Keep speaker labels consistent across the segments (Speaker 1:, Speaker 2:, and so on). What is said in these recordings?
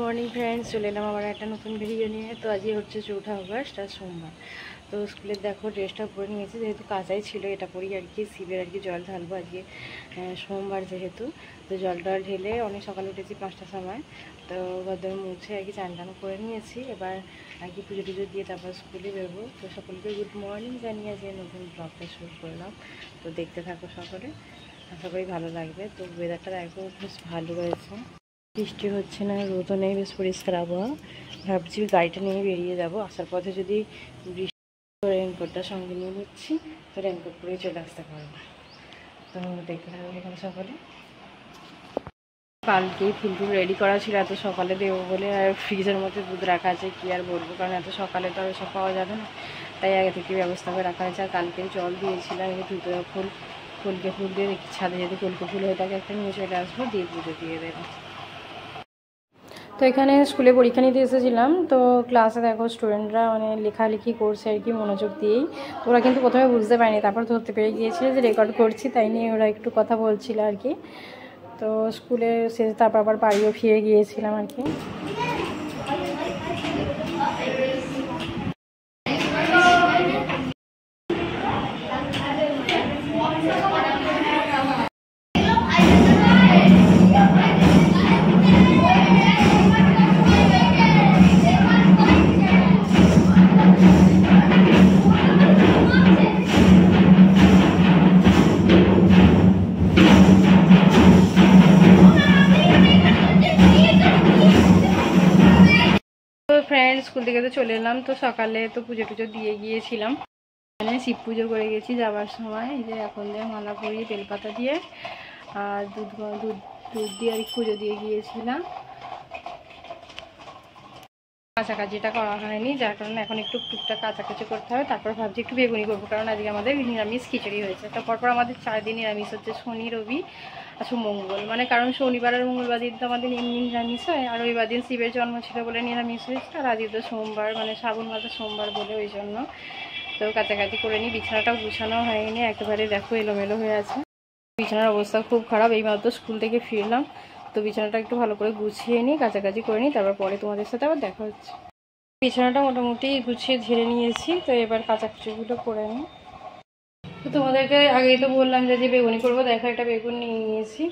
Speaker 1: Morning friends, চলে এলাম আবার একটা নতুন ভিডিও নিয়ে। তো আজকে হচ্ছে 4 আগস্ট আর সোমবার। তো স্কুলের দেখো ড্রেসটা পরে নিয়েছি, যেহেতু কাঁচাই ছিল এটা পরেই আর কি শিবের আর কি জল ঢালবো আজকে সোমবার যেহেতু। তো জলটা ঢেলে অনেক সকালে উঠেছি 5টার সময়। তো গদর মুছে আর কি চান টান করে নিয়েছি, এবার আর কি পুজো টুজো দিয়ে তারপর স্কুলে বেরোবো। তো সকলকে গুড মর্নিং জানিয়ে যে নতুন ব্লগটা শুরু করলাম। তো দেখতে থাকো সকলে, আশা করি ভালো লাগবে। তো ওয়েদারটা দেখো বেশ ভালো রয়েছে, বৃষ্টি হচ্ছে না, রোদও নেই, বেশ পরিষ্কার আবহাওয়া। ভাবছি গাড়িটা নিয়ে বেরিয়ে যাব, আসার পথে যদি বৃষ্টি, রেনকোটটা সঙ্গে নিয়ে নিচ্ছি, তো রেনকোট পরেই চলে আসতে পারবো। তো দেখতে থাকবো এখানে সকালে। কালকেই ফুল টুল রেডি করা ছিল, এত সকালে দেবো বলে। আর ফ্রিজের মধ্যে দুধ রাখা আছে, কি আর বলবো, কারণ এত সকালে তো আর সব পাওয়া যাবে না, তাই আগে থেকে ব্যবস্থা করে রাখা হয়েছে। আর কালকে জল দিয়েছিলাম, ধুতে ফুলকে ফুল দিয়ে ছাদে যদি কলকে ফুল হয়ে থাকে একটা নিয়ে চলে আসবো, দিয়ে পুজো দিয়ে দেবো। তো এখানে স্কুলে পরীক্ষা নিতে এসেছিলাম। তো ক্লাসে দেখো স্টুডেন্টরা মানে লেখালেখি করছে আর কি মনোযোগ দিয়েই। তো ওরা কিন্তু প্রথমে বুঝতে পারেনি, তারপর ধরতে পেরে গিয়েছিল যে রেকর্ড করছি, তাই নিয়ে ওরা একটু কথা বলছিল আর কি। তো স্কুলে শেষে তারপর আবার বাড়িও ফিরে গিয়েছিলাম আর কি। ফ্রেন্ড স্কুল থেকে তো চলে এলাম। তো সকালে তো পুজো টুজো দিয়ে গিয়েছিলাম, মানে শিব পুজো করে গেছি যাওয়ার সময়। এই যে এখন দিয়ে মালা পরিয়ে বেলপাতা দিয়ে আর দুধ দিয়ে আর পুজো দিয়ে গিয়েছিলাম। কাছাকাছিটা করা হয়নি, যার কারণে এখন একটু টুকটাক কাছাকাছি করতে হবে। তারপর ভাবছি একটু বেগুনি করবো, কারণ আজকে আমাদের নিরামিষ খিচুড়ি হয়েছে। তারপর আমাদের 4 দিন নিরামিষ হচ্ছে, শনি রবি আচ্ছা মঙ্গল, মানে কারণ শনিবার আর মঙ্গলবার দিন তো আমাদের এমনি নিরামিষ হয়, আর রবিবার দিন শিবের জন্ম ছিল বলে নিরামিষ হয়েছে। আর আজকে তো সোমবার, মানে শ্রাবণ মাসের সোমবার বলে, ওই জন্য তো কাছাকাছি করে নিই। বিছানাটাও গুছানো হয়নি, একেবারে দেখো এলোমেলো হয়ে আছে। বিছানার অবস্থা খুব খারাপ, এইমাত্র স্কুল থেকে ফিরলাম। তো বিছানাটা একটু ভালো করে গুছিয়ে নিই, কাছাকাছি করে নিই, তারপর পরে তোমাদের সাথে আবার দেখা হচ্ছে। বিছানাটা মোটামুটি গুছিয়ে ঝেড়ে নিয়েছি, তো এবার কাচাকুচিগুলো করে নিই। তো তোমাদেরকে আগেই তো বললাম যে বেগুনি করবো, দেখো একটা বেগুন নিয়ে নিয়েছি।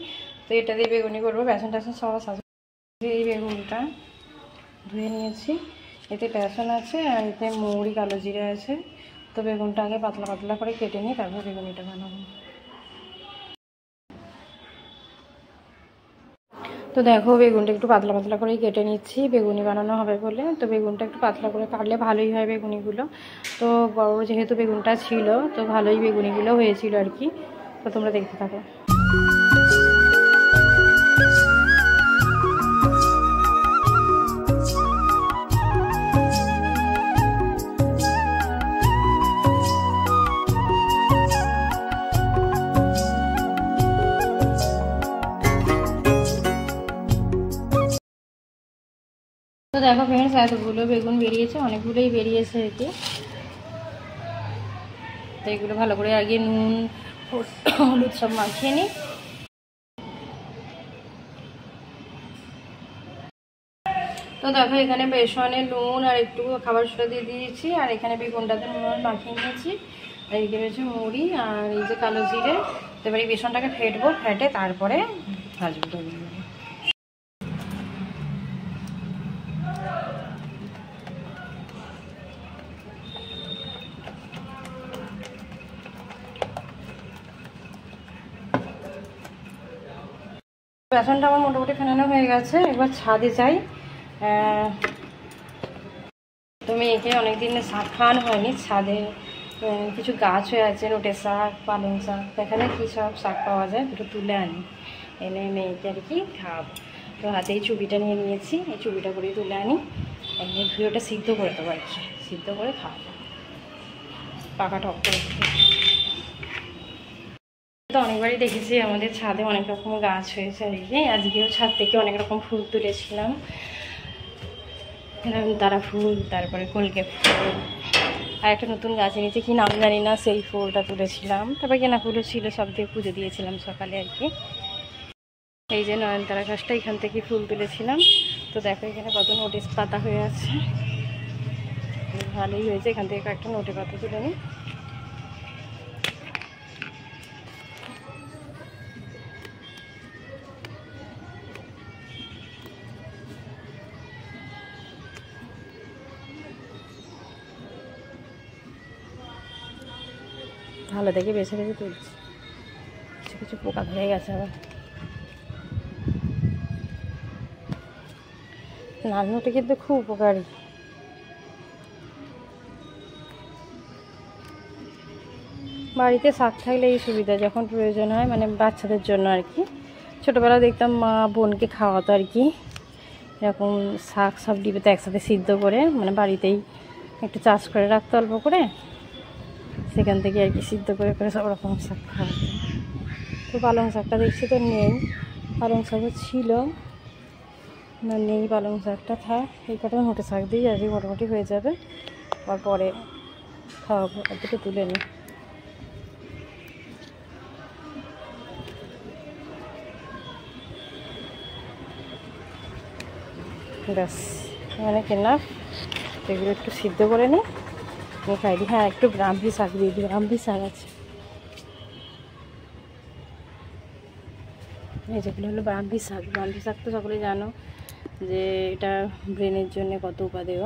Speaker 1: তো এটা দিয়ে বেগুনি করবো, বেসন টেসন সব সাজা। এই বেগুনটা ধুয়ে নিয়েছি, এতে বেসন আছে আর এতে মৌরি কালো জিরে আছে। তো বেগুনটা আগে পাতলা পাতলা করে কেটে নিই, তারপর বেগুনিটা বানাবো। তো দেখো বেগুনটা একটু পাতলা পাতলা করেই কেটে নিচ্ছি, বেগুনি বানানো হবে বলে। তো বেগুনটা একটু পাতলা করে কাটলে ভালোই হয় বেগুনিগুলো। তো বড় যেহেতু বেগুনটা ছিল, তো ভালোই বেগুনিগুলো হয়েছিল আর কি। তো তোমরা দেখতে থাকো। তো দেখো ফ্রেন্ডস, এতগুলো বেগুন বেরিয়েছে, অনেকগুলোই বেরিয়েছে আর কি। তো এগুলো ভালো করে আগে নুন হলুদ সব মাখিয়ে নিই। তো দেখো এখানে বেসনে নুন আর একটু খাবার সোডা দিয়ে দিয়েছি, আর এখানে বেগুনটাতে নুন মাখিয়ে নিয়েছি। আর এই রয়েছে মুড়ি আর এই যে কালো জিরে। তো এবার এই বেসনটাকে ফেটবো, ফেটে তারপরে ভাজবো। বেসনটা আমার মোটামুটি ফেনানো হয়ে গেছে, এবার ছাদে যাই। তো মেয়েকে অনেকদিন শাক খাওয়ানো হয়নি, ছাদে কিছু গাছ হয়ে আছে, নোটে শাক, পালং শাক, এখানে কী সব শাক পাওয়া যায় দুটো তুলে আনি, এনে মেয়েকে আর কি খাওয়াবো। তো হাতে এই চুবিটা নিয়ে নিয়েছি, এই চুবিটা করে তুলে আনি, এমনি ধুয়েটা সিদ্ধ করে দেবো আর কি, সিদ্ধ করে খাওয়াবো পাকা টক করে। তো অনেকবারই দেখেছি আমাদের ছাদে অনেক রকম গাছ হয়েছে আর কি। আজকেও ছাদ থেকে অনেক রকম ফুল তুলেছিলাম, তারা ফুল, তারপরে কলকে ফুল, আর একটা নতুন গাছ এনেছি, কি নাম জানি না, সেই ফুলটা তুলেছিলাম। তারপরে কেনা ফুলও ছিল, সব দিয়ে পুজো দিয়েছিলাম সকালে আর কি। এই যে নয়নতারা গাছটা, এখান থেকে ফুল তুলেছিলাম। তো দেখো এখানে কত নোটিশ পাতা হয়ে আছে, ভালোই হয়েছে। এখান থেকে একটা নোটে পাতা তুলে নিই। ভালো দেখে বেছে বেছে তুলছি, কিছু কিছু পোকা ধরে গেছে আবার। লাল নোটে কিন্তু খুব উপকারী। বাড়িতে শাক থাকলে এই সুবিধা, যখন প্রয়োজন হয়, মানে বাচ্চাদের জন্য আর কি। ছোটোবেলা দেখতাম মা বোনকে খাওয়াতো আর কি, এরকম শাক সব ডিবেতে একসাথে সিদ্ধ করে, মানে বাড়িতেই একটু চাষ করে রাখতো অল্প করে, সেখান থেকে আর কি সিদ্ধ করে করে সব রকম শাক খাওয়াতো। তো পালং শাকটা দেখছি তো নেই, পালং শাকও ছিল না, নেই পালং শাকটা। থাক, এই কটা নোটে শাক দিই আজকে মোটামুটি হয়ে যাবে, তারপরে খাওয়াবো। দুটো তুলে নিই। ব্যাস মানে কেনা, এগুলো একটু সিদ্ধ করে নিই, নিয়ে খাই দিই। হ্যাঁ, একটু ব্রাহ্মী শাক দিয়ে দিই, ব্রাহ্মী শাক আছে। এই যেগুলো হলো ব্রাহ্মী শাক। ব্রাহ্মী শাক তো সকলে জানো যে এটা ব্রেনের জন্য কত উপাদেয়।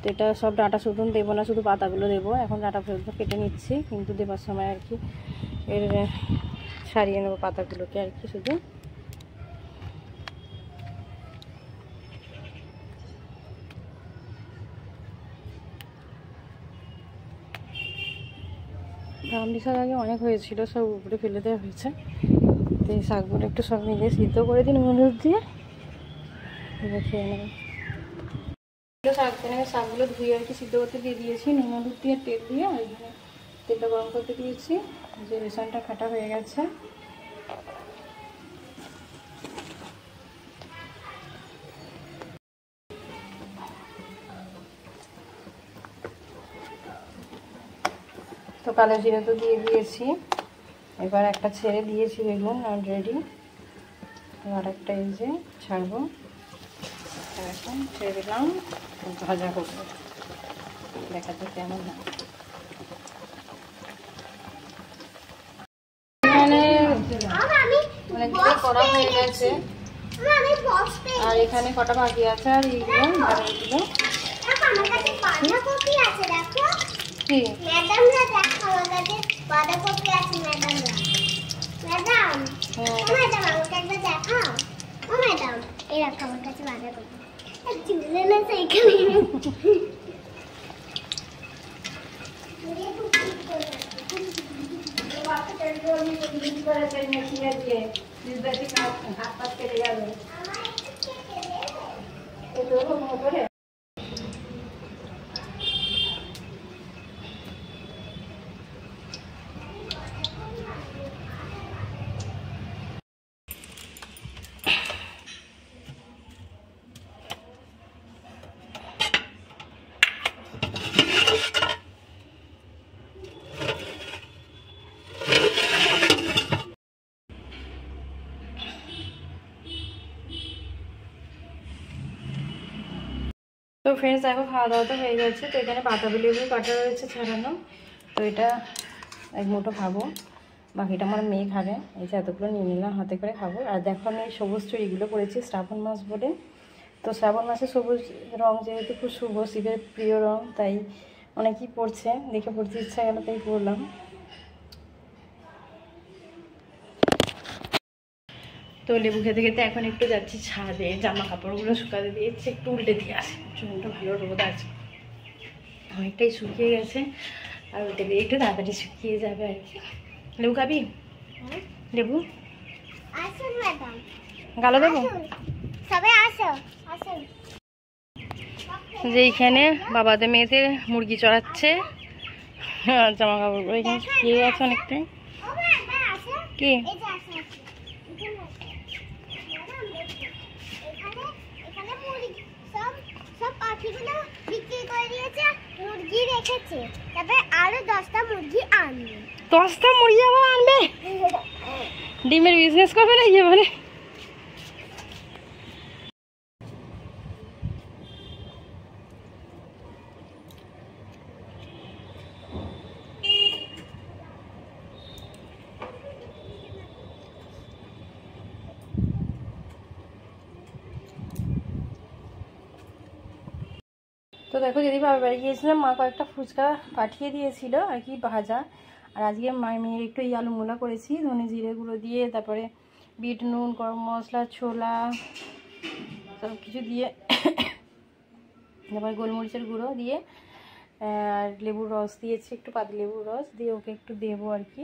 Speaker 1: তো এটা সব ডাঁটা শুধু দেবো না, শুধু পাতাগুলো দেবো। এখন ডাঁটা ফেলতে কেটে নিচ্ছি, কিন্তু দেবার সময় আর কি এর সারিয়ে নেবো পাতাগুলোকে আর কি শুধু। ব্রাহ্মী শাক আগে অনেক হয়েছিল, সব উপরে ফেলে দেওয়া হয়েছে। তো এই শাকগুলো একটু সব মিলিয়ে সিদ্ধ করে দিন হলুদ দিয়ে, খেয়ে নেব। শাকগুলো ধুয়ে আর কি সিদ্ধ করতে দিয়ে দিয়েছি, নুন হলুদ দিয়ে তেল দিয়ে। আর এখানে তেলটা গরম করতে দিয়েছি, যে বেসনটা কাটা হয়ে গেছে। তো কালো জিরে তো দিয়ে দিয়েছি, এবার একটা ছেড়ে দিয়েছি বেগুন অলরেডি, আর একটা এই যে ছাড়বো, এখন ছেড়ে দিলাম, ভাজা করবো, দেখা যাক কেমন হয়। এখানে অনেকগুলো করা হয়ে গেছে, আর এখানে কটা বাকি আছে, আর এইগুলো ভাজাগুলো কি ম্যাডামরা দেখো, আমাদের বাঁধাকপি আছে ম্যাডামরা। ম্যাডাম, ম্যাডাম আমাকে একবার দেখাও। ও ম্যাডাম, এই রাখো আমার কাছে বাঁধাকপি। চিনলে না সেইখানে তো ফ্রেন্ডস দেখো, খাওয়া দাওয়া তো হয়ে গেছে। তো এখানে বাতাবি লেবু কাটা রয়েছে ছাড়ানো, তো এটা এক মুঠো খাবো, বাকিটা আমার মেয়ে খাবে। এই যে এতগুলো নিয়ে নিলাম, হাতে করে খাবো। আর দেখো আমি এই সবুজ চুড়িগুলো করেছি শ্রাবণ মাস বলে। তো শ্রাবণ মাসে সবুজ রঙ যেহেতু খুব শুভ, শিবের প্রিয় রঙ, তাই অনেকেই পড়ছে, দেখে পড়তে ইচ্ছা গেল তাই পড়লাম। তো লেবু খেতে খেতে এখন একটু যাচ্ছি ছাদে, জামা কাপড়গুলো শুকাতে দিয়েছি, একটু উল্টে দিয়ে আসে, প্রচণ্ড ভালো রোদ আছে, অনেকটাই শুকিয়ে গেছে। আর উল্টে দিয়ে একটু তাড়াতাড়ি শুকিয়ে যাবে আর কি। লেবু খাবি? লেবু গালো দেবো। যে এইখানে বাবাদের মেয়েতে মুরগি চড়াচ্ছে, জামা কাপড়গুলো এখানে শুকিয়ে গেছে অনেকটাই। কি
Speaker 2: আরো 10টা মুরগি আনবে।
Speaker 1: 10টা মুরগি আবার আনবে? ডিমের বিজনেস করবে নাকি? মানে তো দেখো যদি বাবার বাড়ি গিয়েছিলাম, মা কয়েকটা ফুচকা পাঠিয়ে দিয়েছিল আর কি ভাজা। আর আজকে মেয়ের একটু এই আলু মোলা করেছি ধনে জিরে গুঁড়ো দিয়ে, তারপরে বিট নুন, গরম মশলা, ছোলা সব কিছু দিয়ে, তারপরে গোলমরিচের গুঁড়ো দিয়ে আর লেবুর রস দিয়েছি, একটু পাতি লেবুর রস দিয়ে ওকে একটু দেবো আর কি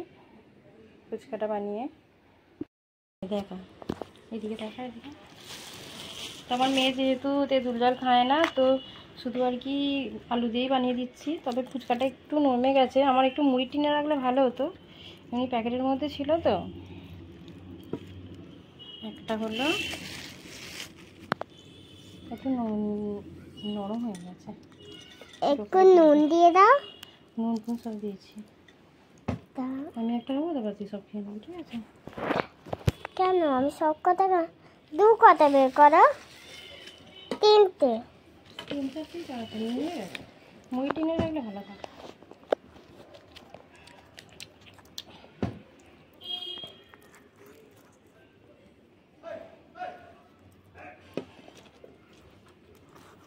Speaker 1: ফুচকাটা বানিয়ে। দেখা এদিকে, দেখা এদিকে। তো আমার মেয়ে যেহেতু তেঁতুল জল খায় না, তো শুধু আর কি আলু দিয়েই বানিয়ে দিচ্ছি। তবে ফুচকাটা একটু নরমে গেছে, আমার একটু মুড়ি টিনে রাখলে ভালো হতো, এমনি প্যাকেটের মধ্যে ছিল তো। একটা হলো একটু নরম হয়ে গেছে,
Speaker 2: একটু নুন দিয়ে দাও।
Speaker 1: নুন ফুন সব দিয়েছি। আমি একটা খাবো, তারপর তুই সব খেয়ে নেবি, ঠিক আছে?
Speaker 2: কেন আমি সব কথা দু কথা বের করো, তিনটে।
Speaker 1: তিনটা তুই তাড়াতাড়ি নিয়ে রাখো, মুড়ি টিনে রাখলে ভালো থাকে।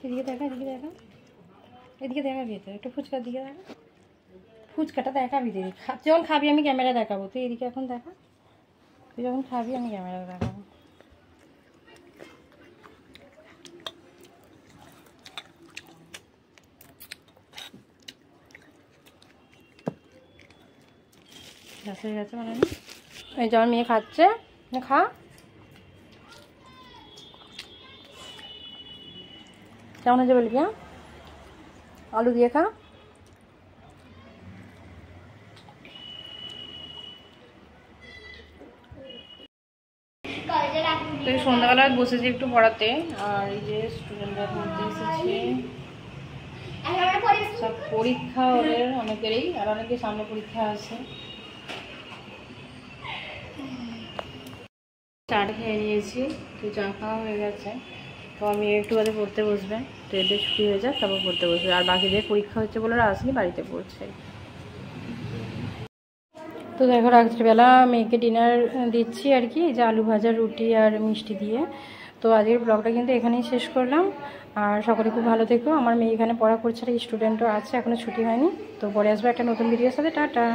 Speaker 1: এদিকে দেখা, এদিকে দেখা, এদিকে দেখাবি তো একটু, ফুচকার দিকে দেখা, ফুচকাটা দেখাবি দিদি। যখন খাবি আমি ক্যামেরা দেখাবো, তুই এদিকে এখন দেখা, তুই যখন খাবি আমি ক্যামেরা দেখাবো। গ্যাস হয়ে গেছে মানে না, এই যখন মেয়ে খাচ্ছে, খা। কেমন হয়েছে বলবি? হ্যাঁ, আলু দিয়ে খা। তো এই সন্ধ্যাবেলা বসেছি একটু পড়াতে, আর এই যে স্টুডেন্টরা পড়তে এসেছে, সব পরীক্ষা ওদের অনেকেরই, আর অনেকের সামনে পরীক্ষা আছে। চাটা খেয়ে নিয়েছি, তো চা খাওয়া হয়ে গেছে। তো আমি একটু বাদে পড়তে বসবে, তো এদের ছুটি হয়ে যাক তারপর পড়তে বসবে। আর বাকিদের পরীক্ষা হচ্ছে বলে ওরা আসেনি, বাড়িতে পড়ছে। তো দেখো রাত্রিবেলা মেয়েকে ডিনার দিচ্ছি আর কি, যে আলু ভাজা, রুটি আর মিষ্টি দিয়ে। তো আজকের ব্লগটা কিন্তু এখানেই শেষ করলাম। আর সকলে খুব ভালো থেকো। আমার মেয়ে এখানে পড়া করছে, আর স্টুডেন্টও আছে, এখনও ছুটি হয়নি। তো পরে আসবে একটা নতুন ভিডিওর সাথে। টাটা।